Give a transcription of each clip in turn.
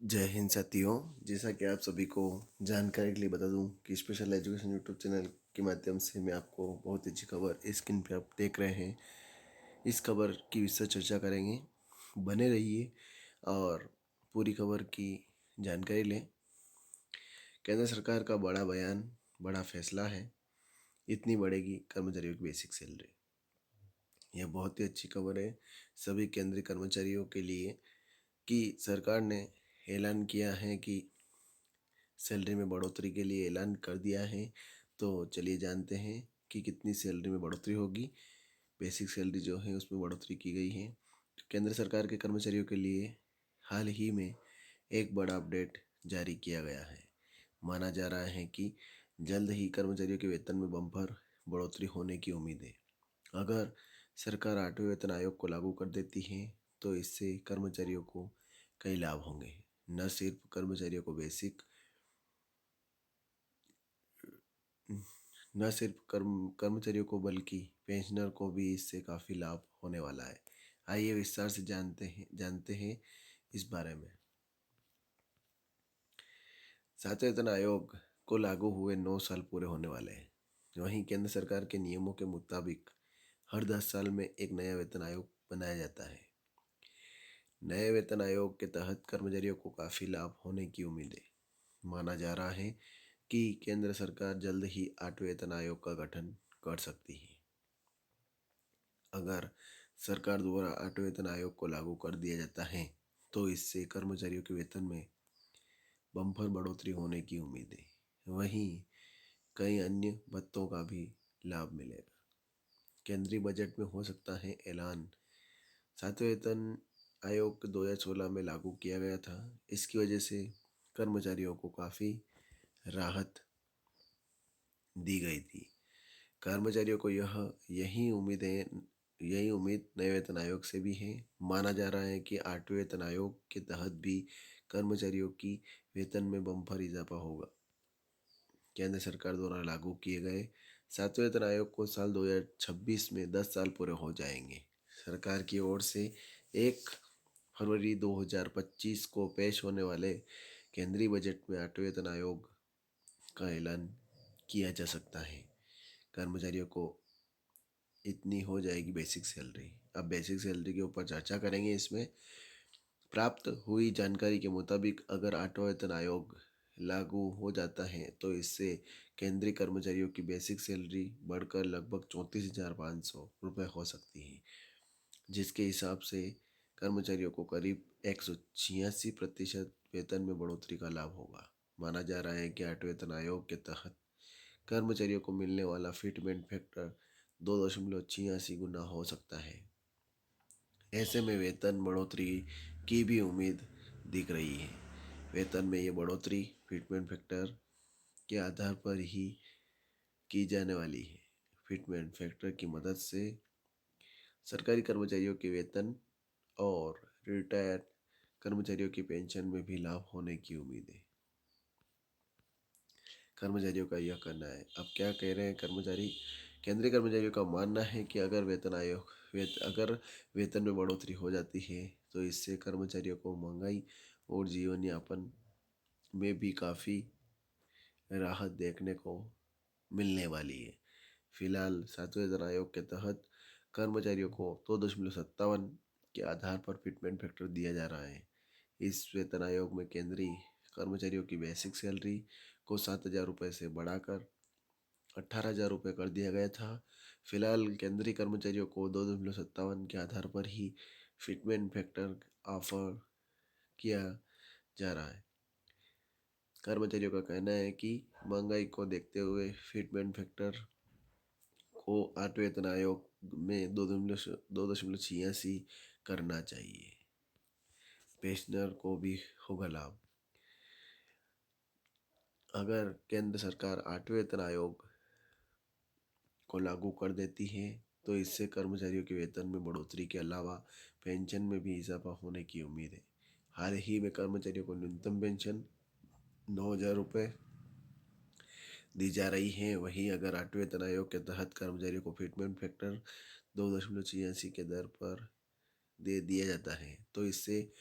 जय हिंद साथियों। जैसा कि आप सभी को जानकारी के लिए बता दूं कि स्पेशल एजुकेशन यूट्यूब चैनल के माध्यम से मैं आपको बहुत अच्छी खबर स्क्रीन पे आप देख रहे हैं, इस खबर की विस्तृत चर्चा करेंगे। बने रहिए और पूरी खबर की जानकारी लें। केंद्र सरकार का बड़ा बयान, बड़ा फैसला है। इतनी बढ़ेगी कर्मचारियों की बेसिक सैलरी। यह बहुत ही अच्छी खबर है सभी केंद्रीय कर्मचारियों के लिए कि सरकार ने ऐलान किया है कि सैलरी में बढ़ोतरी के लिए ऐलान कर दिया है। तो चलिए जानते हैं कि कितनी सैलरी में बढ़ोतरी होगी। बेसिक सैलरी जो है उसमें बढ़ोतरी की गई है। केंद्र सरकार के कर्मचारियों के लिए हाल ही में एक बड़ा अपडेट जारी किया गया है। माना जा रहा है कि जल्द ही कर्मचारियों के वेतन में बम्पर बढ़ोतरी होने की उम्मीद है। अगर सरकार 8वें वेतन आयोग को लागू कर देती है तो इससे कर्मचारियों को कई लाभ होंगे। न सिर्फ कर्मचारियों को बेसिक न सिर्फ कर्मचारियों को बल्कि पेंशनर को भी इससे काफ़ी लाभ होने वाला है। आइए विस्तार से जानते हैं इस बारे में। सातवें वेतन आयोग को लागू हुए 9 साल पूरे होने वाले हैं। वहीं केंद्र सरकार के नियमों के मुताबिक हर 10 साल में एक नया वेतन आयोग बनाया जाता है। नए वेतन आयोग के तहत कर्मचारियों को काफ़ी लाभ होने की उम्मीद है। माना जा रहा है कि केंद्र सरकार जल्द ही 8वें वेतन आयोग का गठन कर सकती है। अगर सरकार द्वारा 8वें वेतन आयोग को लागू कर दिया जाता है तो इससे कर्मचारियों के वेतन में बम्पर बढ़ोतरी होने की उम्मीद है। वहीं कई अन्य भत्तों का भी लाभ मिलेगा। केंद्रीय बजट में हो सकता है ऐलान। सातवें वेतन आयोग 2016 में लागू किया गया था। इसकी वजह से कर्मचारियों को काफ़ी राहत दी गई थी। कर्मचारियों को यही उम्मीद नए वेतन आयोग से भी है। माना जा रहा है कि 8वें वेतन आयोग के तहत भी कर्मचारियों की वेतन में बम्पर इजाफा होगा। केंद्र सरकार द्वारा लागू किए गए 7वें वेतन आयोग को साल 2026 में 10 साल पूरे हो जाएंगे। सरकार की ओर से 1 फरवरी 2025 को पेश होने वाले केंद्रीय बजट में 8वें वेतन आयोग का ऐलान किया जा सकता है। कर्मचारियों को इतनी हो जाएगी बेसिक सैलरी। अब बेसिक सैलरी के ऊपर चर्चा करेंगे। इसमें प्राप्त हुई जानकारी के मुताबिक अगर 8वां वेतन आयोग लागू हो जाता है तो इससे केंद्रीय कर्मचारियों की बेसिक सैलरी बढ़कर लगभग 34,500 रुपये हो सकती है, जिसके हिसाब से कर्मचारियों को करीब 186% वेतन में बढ़ोतरी का लाभ होगा। माना जा रहा है कि 8वें वेतन आयोग के तहत कर्मचारियों को मिलने वाला फिटमेंट फैक्टर 2.86 गुना हो सकता है। ऐसे में वेतन बढ़ोतरी की भी उम्मीद दिख रही है। वेतन में ये बढ़ोतरी फिटमेंट फैक्टर के आधार पर ही की जाने वाली है। फिटमेंट फैक्टर की मदद से सरकारी कर्मचारियों के वेतन और रिटायर्ड कर्मचारियों की पेंशन में भी लाभ होने की उम्मीद है। कर्मचारियों का यह कहना है। अब क्या कह रहे हैं कर्मचारी? केंद्रीय कर्मचारियों का मानना है कि अगर वेतन में बढ़ोतरी हो जाती है तो इससे कर्मचारियों को महंगाई और जीवन यापन में भी काफ़ी राहत देखने को मिलने वाली है। फिलहाल 7वें वेतन आयोग के तहत कर्मचारियों को 2.57 के आधार पर फिटमेंट फैक्टर दिया जा रहा है। इस वेतन आयोग में केंद्रीय कर्मचारियों की बेसिक सैलरी को 7,000 रुपये से बढ़ाकर 18,000 रुपये कर दिया गया था। फिलहाल केंद्रीय कर्मचारियों को 2.57 के आधार पर ही फिटमेंट फैक्टर ऑफर किया जा रहा है। कर्मचारियों का कहना है कि महंगाई को देखते हुए फिटमेंट फैक्टर को 8वें वेतन आयोग में 2.86 करना चाहिए। पेंशनर को भी होगा लाभ। अगर केंद्र सरकार 8वें वेतन आयोग को लागू कर देती है तो इससे कर्मचारियों के वेतन में बढ़ोतरी के अलावा पेंशन में भी इजाफा होने की उम्मीद है। हाल ही में कर्मचारियों को न्यूनतम पेंशन 9,000 रुपये दी जा रही है। वहीं अगर 8वें वेतन आयोग के तहत कर्मचारियों को फिटमेंट फैक्टर 2.86 के दर पर दे दिया जाता है तो इससे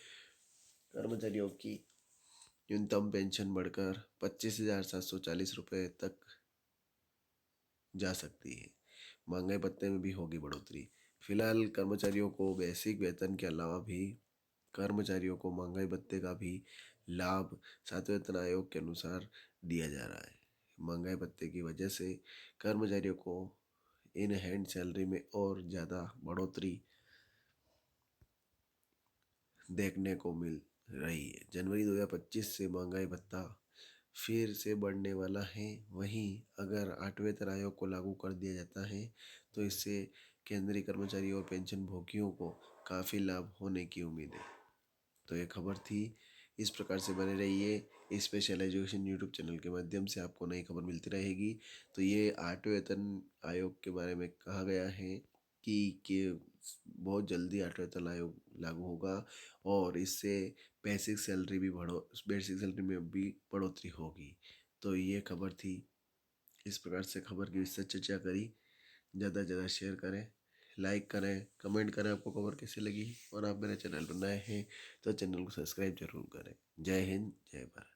कर्मचारियों की न्यूनतम पेंशन बढ़कर 25,740 रुपये तक जा सकती है। महंगाई भत्ते में भी होगी बढ़ोतरी। फिलहाल कर्मचारियों को बेसिक वेतन के अलावा भी कर्मचारियों को महंगाई भत्ते का भी लाभ 7वें वेतन आयोग के अनुसार दिया जा रहा है। महंगाई भत्ते की वजह से कर्मचारियों को इन हैंड सैलरी में और ज़्यादा बढ़ोतरी देखने को मिल रही है। जनवरी 2025 से महंगाई भत्ता फिर से बढ़ने वाला है। वहीं अगर 8वें वेतन आयोग को लागू कर दिया जाता है तो इससे केंद्रीय कर्मचारी और पेंशन भोगियों को काफ़ी लाभ होने की उम्मीद है। तो ये खबर थी। इस प्रकार से बने रहिए। स्पेशल एजुकेशन यूट्यूब चैनल के माध्यम से आपको नई खबर मिलती रहेगी। तो ये 8वें वेतन आयोग के बारे में कहा गया है कि बहुत जल्दी 8वें वेतन आयोग लागू होगा और इससे बेसिक सैलरी में भी बढ़ोतरी होगी। तो ये खबर थी। इस प्रकार से खबर की विस्तृत चर्चा करी। ज़्यादा से ज़्यादा शेयर करें, लाइक करें, कमेंट करें आपको खबर कैसी लगी। और आप मेरे चैनल पर नए हैं तो चैनल को सब्सक्राइब जरूर करें। जय हिंद, जय भारत।